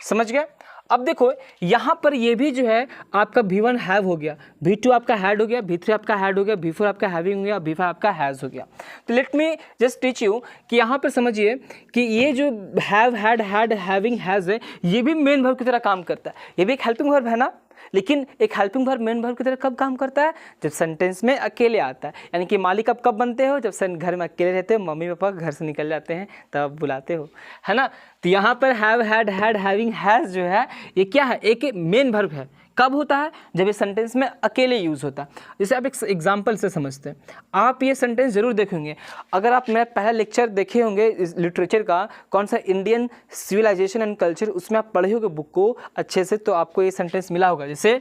समझ गए। अब देखो यहाँ पर ये भी जो है आपका V1 हैव हो गया, V2 आपका हैड हो गया, V3 आपका हैड हो गया, V4 आपका हैविंग हो गया, V5 आपका हैज़ हो गया। तो let me just teach you कि यहाँ पर समझिए कि ये जो have, had, had, having, has है, ये भी मेन वर्ब की तरह काम करता है। ये भी एक हेल्पिंग वर्ब है ना, लेकिन एक हेल्पिंग वर्ब मेन वर्ब की तरह कब काम करता है, जब सेंटेंस में अकेले आता है। यानी कि मालिक आप कब बनते हो, जब घर में अकेले रहते हो, मम्मी पापा घर से निकल जाते हैं तब बुलाते हो, है ना। तो यहाँ पर have, had, had, having, has जो है ये क्या है, एक मेन वर्ब है। कब होता है, जब ये सेंटेंस में अकेले यूज़ होता है। जैसे आप एक एग्जांपल से समझते हैं, आप ये सेंटेंस जरूर देखेंगे। अगर आप मेरा पहला लेक्चर देखे होंगे लिटरेचर का, कौन सा, इंडियन सिविलाइजेशन एंड कल्चर, उसमें आप पढ़े होंगे बुक को अच्छे से, तो आपको ये सेंटेंस मिला होगा। जैसे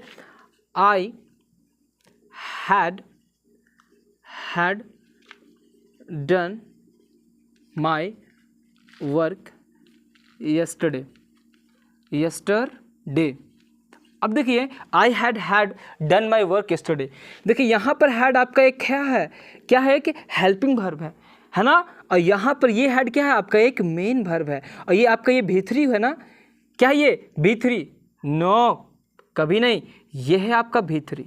I had done my work yesterday। अब देखिए I had done my work yesterday। देखिए यहाँ पर हैड आपका एक क्या है कि हेल्पिंग वर्ब है ना। और यहाँ पर ये हैड क्या है, आपका एक मेन वर्ब है। और ये आपका ये V3 है ना, क्या ये V3? नो, कभी नहीं, ये है आपका V3।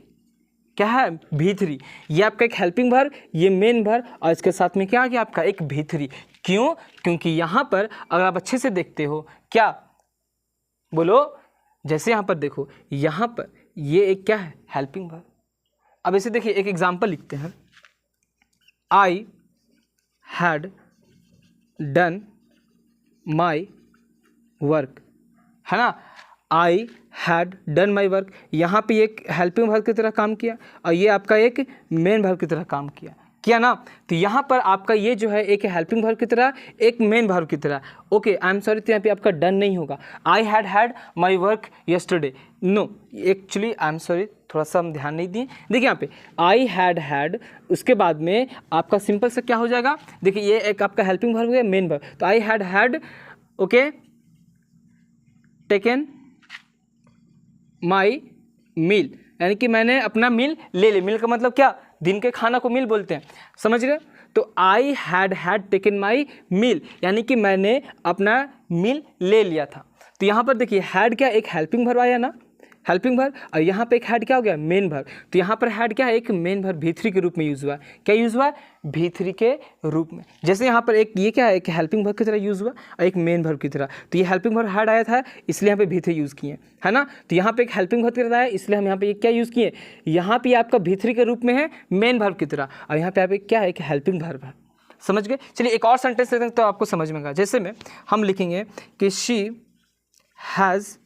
क्या है, V3। ये आपका एक हेल्पिंग वर्ब, ये मेन वर्ब, और इसके साथ में क्या आ गया आपका एक V3। क्यों? क्योंकि यहाँ पर अगर आप अच्छे से देखते हो, क्या बोलो, जैसे यहाँ पर देखो, यहाँ पर ये एक क्या है, हेल्पिंग वर्ब। अब इसे देखिए, एक एग्जांपल लिखते हैं। I had done my work, है ना। I had done my work, यहाँ पे एक हेल्पिंग वर्ब की तरह काम किया, और ये आपका एक मेन वर्ब की तरह काम किया ना। तो यहाँ पर आपका ये जो है एक हेल्पिंग वर्ब की तरह, एक मेन वर्ब की तरह। ओके, आई एम सॉरी, तो यहाँ पे आपका डन नहीं होगा। I had my work yesterday, no, actually I am sorry, थोड़ा सा हम ध्यान नहीं दिए। देखिए यहाँ पे आई हैड, उसके बाद में आपका सिंपल से क्या हो जाएगा, देखिए ये एक आपका हेल्पिंग वर्ब है, मेन वर्ब। तो I had okay taken my meal, यानी कि मैंने अपना मील ले लिया। मील का मतलब क्या, दिन के खाना को मील बोलते हैं, समझ रहे। तो I had taken my meal, यानी कि मैंने अपना मील ले लिया था। तो यहाँ पर देखिए हैड क्या, एक हेल्पिंग वर्ब आया ना, हेल्पिंग वर्ब, और यहाँ पे एक हैड क्या हो गया, मेन वर्ब। तो यहाँ पर हैड क्या है, एक मेन वर्ब V3 के रूप में यूज़ हुआ। क्या यूज़ हुआ, V3 के रूप में। जैसे यहाँ पर एक ये क्या है, एक हेल्पिंग वर्ब की तरह यूज़ हुआ और एक मेन वर्ब की तरह। तो ये हेल्पिंग वर्ब हैड आया था, इसलिए यहाँ पे V3 यूज़ किए, है ना। तो यहाँ पे एक हेल्पिंग वर्ब की तरह आया, इसलिए हम यहाँ पे क्या यूज़ किए, यहाँ पे आपका V3 के रूप में है, मेन वर्ब की तरह, और यहाँ पे आप क्या है, एक हेल्पिंग वर्ब है। समझ गए। चलिए एक और सेंटेंस लेते हैं तो आपको समझ में आएगा। जैसे में हम लिखेंगे कि she has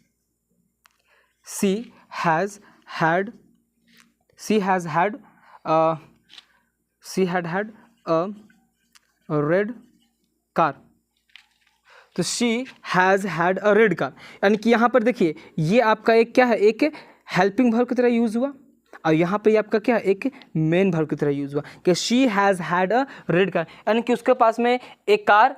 had a red car। तो she has had a red car, यानी कि यहाँ पर देखिए ये आपका एक क्या है, एक हेल्पिंग वर्ब की तरह यूज़ हुआ, और यहाँ पे आपका क्या, एक मेन वर्ब की तरह यूज़ हुआ कि she has had a red car, यानी कि उसके पास में एक कार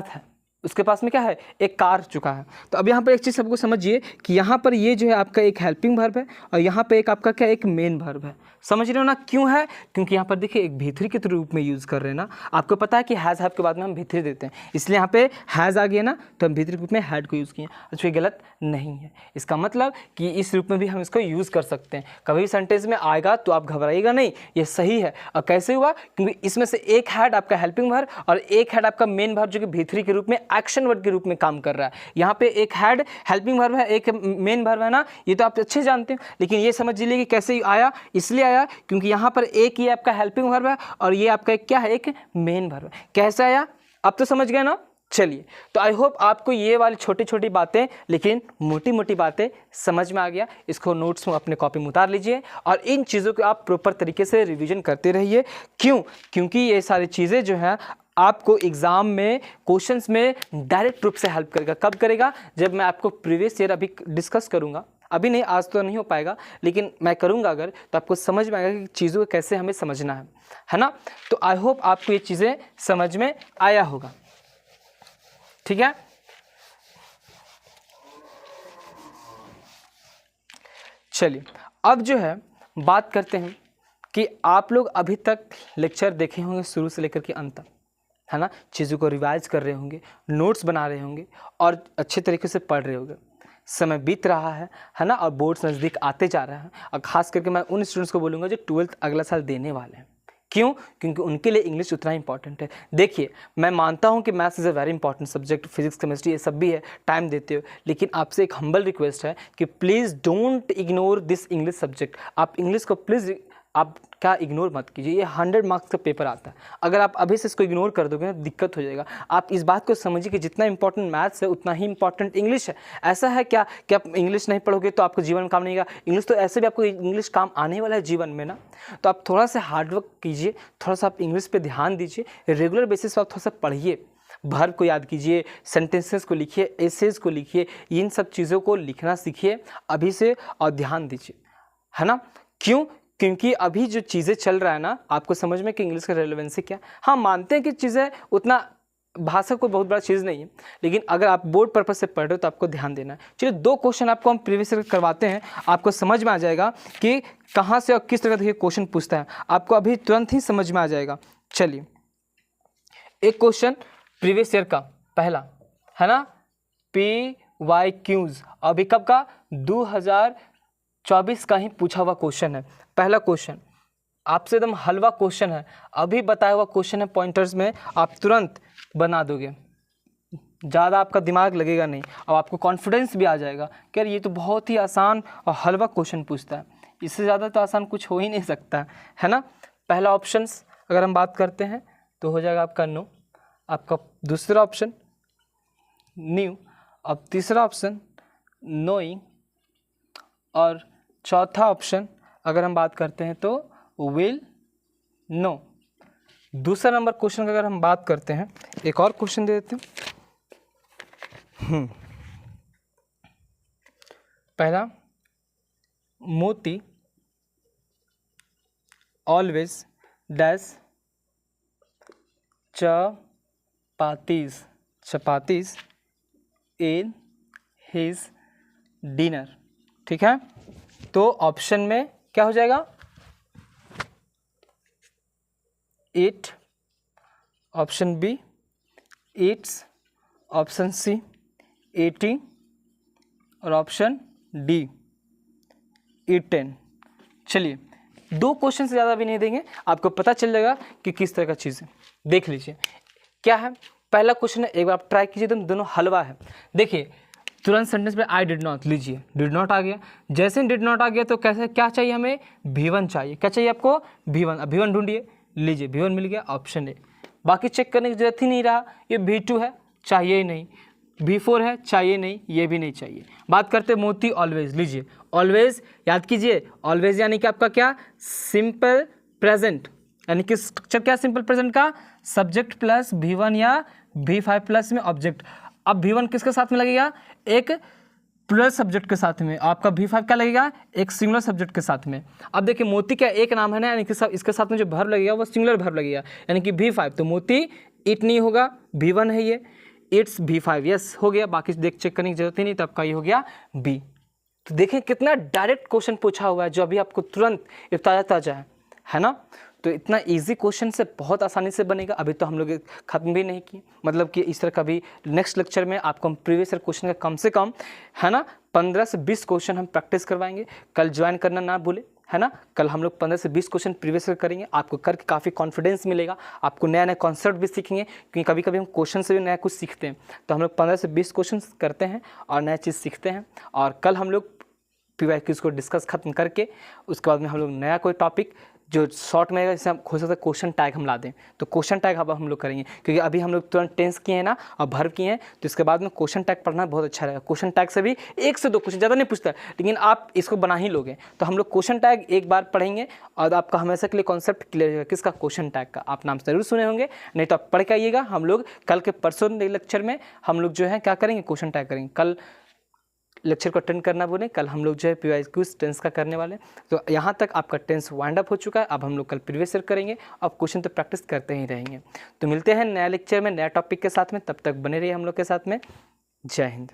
था, उसके पास में क्या है, एक कार चुका है। तो अब यहाँ पर एक चीज़ सबको समझिए कि यहाँ पर ये जो है आपका एक हेल्पिंग वर्ब है, और यहाँ पे एक आपका क्या, एक मेन वर्ब है। समझ रहे हो ना, क्यों है, क्योंकि यहाँ पर देखिए एक V3 के रूप में यूज़ कर रहे हैं ना। आपको पता है कि हैज़ हैव के बाद में हम V3 देते हैं, इसलिए यहाँ पे हैज़ आ गया ना, तो हम V3 के रूप में हैड को यूज़ किए। अच्छा, ये गलत नहीं है, इसका मतलब कि इस रूप में भी हम इसको यूज़ कर सकते हैं। कभी भी सेंटेंस में आएगा तो आप घबराइएगा नहीं, ये सही है। और कैसे हुआ, क्योंकि इसमें से एक हैड आपका हेल्पिंग वर्ब और एक हैड आपका मेन वर्ब, जो कि V3 के रूप में एक्शन वर्ड के रूप में काम कर रहा है। यहाँ पे एक हैड हेल्पिंग वर्ब है, एक मेन वर्ब है ना, ये तो आप अच्छे जानते हैं। लेकिन ये समझ लीजिए कि कैसे आया, इसलिए आया क्योंकि यहाँ पर एक ये आपका हेल्पिंग वर्ब है और ये आपका एक क्या है, एक मेन वर्ब है। कैसे आया, अब तो समझ गए ना। चलिए, तो आई होप आपको ये वाली छोटी छोटी बातें लेकिन मोटी मोटी बातें समझ में आ गया। इसको नोट्स में अपने कॉपी में उतार लीजिए और इन चीज़ों को आप प्रॉपर तरीके से रिवीजन करते रहिए। क्योंकि ये सारी चीज़ें जो हैं आपको एग्ज़ाम में क्वेश्चंस में डायरेक्ट रूप से हेल्प करेगा। कब करेगा? जब मैं आपको प्रीवियस ईयर अभी डिस्कस करूँगा। अभी नहीं, आज तो नहीं हो पाएगा, लेकिन मैं करूँगा अगर, तो आपको समझ में आएगा कि चीज़ों को कैसे हमें समझना है ना। तो आई होप आपको ये चीज़ें समझ में आया होगा। ठीक है, चलिए अब जो है बात करते हैं कि आप लोग अभी तक लेक्चर देखे होंगे शुरू से लेकर के अंत तक, है ना। चीज़ों को रिवाइज कर रहे होंगे, नोट्स बना रहे होंगे और अच्छे तरीके से पढ़ रहे होंगे। समय बीत रहा है ना, और बोर्ड्स नज़दीक आते जा रहे हैं। और ख़ास करके मैं उन स्टूडेंट्स को बोलूँगा जो 12th अगला साल देने वाले हैं। क्यों? क्योंकि उनके लिए इंग्लिश उतना इंपॉर्टेंट है। देखिए, मैं मानता हूं कि maths is a very important subject, physics chemistry ये सब भी है, टाइम देते हो, लेकिन आपसे एक हम्बल रिक्वेस्ट है कि please don't ignore this English subject. आप इंग्लिश को प्लीज़ आप क्या इग्नोर मत कीजिए। ये 100 मार्क्स का पेपर आता है, अगर आप अभी से इसको इग्नोर कर दोगे ना दिक्कत हो जाएगा। आप इस बात को समझिए कि जितना इंपॉर्टेंट मैथ्स है उतना ही इंपॉर्टेंट इंग्लिश है। ऐसा है क्या कि आप इंग्लिश नहीं पढ़ोगे तो आपको जीवन में काम नहीं आएगा? इंग्लिश तो ऐसे भी आपको इंग्लिश काम आने वाला है जीवन में ना। तो आप थोड़ा सा हार्डवर्क कीजिए, थोड़ा सा आप इंग्लिश पर ध्यान दीजिए, रेगुलर बेसिस पर आप थोड़ा सा पढ़िए, वर्ब को याद कीजिए, सेंटेंसेस को लिखिए, एसेज को लिखिए, इन सब चीज़ों को लिखना सीखिए अभी से और ध्यान दीजिए, है ना। क्यों? क्योंकि अभी जो चीज़ें चल रहा है ना, आपको समझ में कि इंग्लिश का रेलेवेंसी क्या। हाँ, मानते हैं कि चीज़ें उतना भाषा कोई बहुत बड़ा चीज़ नहीं है, लेकिन अगर आप बोर्ड पर्पज से पढ़ रहे हो तो आपको ध्यान देना है। चलिए 2 क्वेश्चन आपको हम प्रीवियस ईयर करवाते हैं, आपको समझ में आ जाएगा कि कहाँ से और किस तरह के क्वेश्चन पूछता है, आपको अभी तुरंत ही समझ में आ जाएगा। चलिए, एक क्वेश्चन प्रीवियस ईयर का पहला है ना, PYQs, अभी कब का? 2024 का ही पूछा हुआ क्वेश्चन है। पहला क्वेश्चन आपसे एकदम हलवा क्वेश्चन है, अभी बताया हुआ क्वेश्चन है, पॉइंटर्स में आप तुरंत बना दोगे, ज़्यादा आपका दिमाग लगेगा नहीं और आपको कॉन्फिडेंस भी आ जाएगा कि यार ये तो बहुत ही आसान और हलवा क्वेश्चन पूछता है, इससे ज़्यादा तो आसान कुछ हो ही नहीं सकता है ना। पहला ऑप्शंस अगर हम बात करते हैं तो हो जाएगा आपका नो, आपका दूसरा ऑप्शन न्यू, अब तीसरा ऑप्शन नोइंग, और चौथा ऑप्शन अगर हम बात करते हैं तो विल नो। दूसरा नंबर क्वेश्चन का अगर हम बात करते हैं, एक और क्वेश्चन दे देते हैं। पहला, Moti always dash chapatis in his dinner. ठीक है, तो ऑप्शन में क्या हो जाएगा? Eat, option B its, option C eating और ऑप्शन डी ईटेन। चलिए 2 क्वेश्चन से ज़्यादा भी नहीं देंगे, आपको पता चल जाएगा कि किस तरह का चीज़ है। देख लीजिए क्या है। पहला क्वेश्चन है, एक बार आप ट्राई कीजिए, दोनों हलवा है। देखिए तुरंत सेंटेंस में आई डिड नॉट लीजिए, डिड नॉट आ गया। जैसे डिड नॉट आ गया तो कैसे क्या चाहिए हमें? V1 चाहिए। क्या चाहिए आपको? V1। अब V1 ढूंढिए, लीजिए V1 मिल गया, ऑप्शन ए। बाकी चेक करने की जरूरत ही नहीं रहा, ये V2 है, चाहिए ही नहीं, V4 है, चाहिए नहीं, ये भी नहीं चाहिए। बात करते मोती ऑलवेज, लीजिए ऑलवेज याद कीजिए, ऑलवेज यानी कि आपका क्या? सिंपल प्रेजेंट, यानी कि स्ट्रक्चर क्या सिंपल प्रेजेंट का? सब्जेक्ट प्लस V1 या V5 प्लस में ऑब्जेक्ट। अब V1 किसके साथ में लगेगा? एक प्लस सब्जेक्ट के साथ में। आपका V5 क्या लगेगा? एक सिंगुलर सब्जेक्ट के साथ में। अब देखिए मोती क्या एक नाम है ना, यानी कि इसके साथ में जो वर्ब लगेगा वो सिंगुलर वर्ब लगेगा, यानी कि V5। तो मोती इट नहीं होगा, V1 है ये, इट्स V5, यस हो गया। बाकी देख चेक करने की जरूरत ही नहीं, तो आपका ये हो गया B। तो देखें कितना डायरेक्ट क्वेश्चन पूछा हुआ है जो अभी आपको तुरंत ताज़ा ताज़ा है ना। तो इतना इजी क्वेश्चन से बहुत आसानी से बनेगा। अभी तो हम लोग ख़त्म भी नहीं किए, मतलब कि इस तरह का भी नेक्स्ट लेक्चर में आपको हम प्रीवियस ईयर क्वेश्चन का कम से कम है ना 15 से 20 क्वेश्चन हम प्रैक्टिस करवाएंगे। कल ज्वाइन करना ना भूले, है ना। कल हम लोग 15 से 20 क्वेश्चन प्रीवियस ईयर करेंगे, आपको करके काफ़ी कॉन्फिडेंस मिलेगा, आपको नया नया कॉन्सेप्ट भी सीखेंगे, क्योंकि कभी कभी हम क्वेश्चन से भी नया कुछ सीखते हैं। तो हम लोग 15 से 20 क्वेश्चन करते हैं और नया चीज़ सीखते हैं। और कल हम लोग PYQs को डिस्कस खत्म करके उसके बाद में हम लोग नया कोई टॉपिक जो शॉर्ट में जैसे हम हो सकता है क्वेश्चन टैग हम ला दें, तो क्वेश्चन टैग अब हम लोग करेंगे, क्योंकि अभी हम लोग तुरंत टेंस किए हैं ना और भर्व किए हैं, तो इसके बाद में क्वेश्चन टैग पढ़ना बहुत अच्छा रहेगा। क्वेश्चन टैग से भी 1 से 2 क्वेश्चन, ज़्यादा नहीं पूछता, लेकिन आप इसको बना ही लोगे। तो हम लोग क्वेश्चन टैग एक बार पढ़ेंगे और आपका हमेशा के लिए कॉन्सेप्ट क्लियर होगा किसका, क्वेश्चन टैग का। आप नाम ज़रूर सुने होंगे, नहीं तो आप पढ़ के आइएगा। हम लोग कल के परसों लेक्चर में हम लोग जो है क्या करेंगे, क्वेश्चन टैग करेंगे। कल लेक्चर को अटेंड करना बोले, कल हम लोग जो है PYQs टेंस का करने वाले। तो यहाँ तक आपका टेंस वाइंड अप हो चुका है। अब हम लोग कल प्रीवियस ईयर करेंगे, अब क्वेश्चन तो प्रैक्टिस करते ही रहेंगे। तो मिलते हैं नया लेक्चर में नया टॉपिक के साथ में, तब तक बने रहिए हम लोग के साथ में। जय हिंद।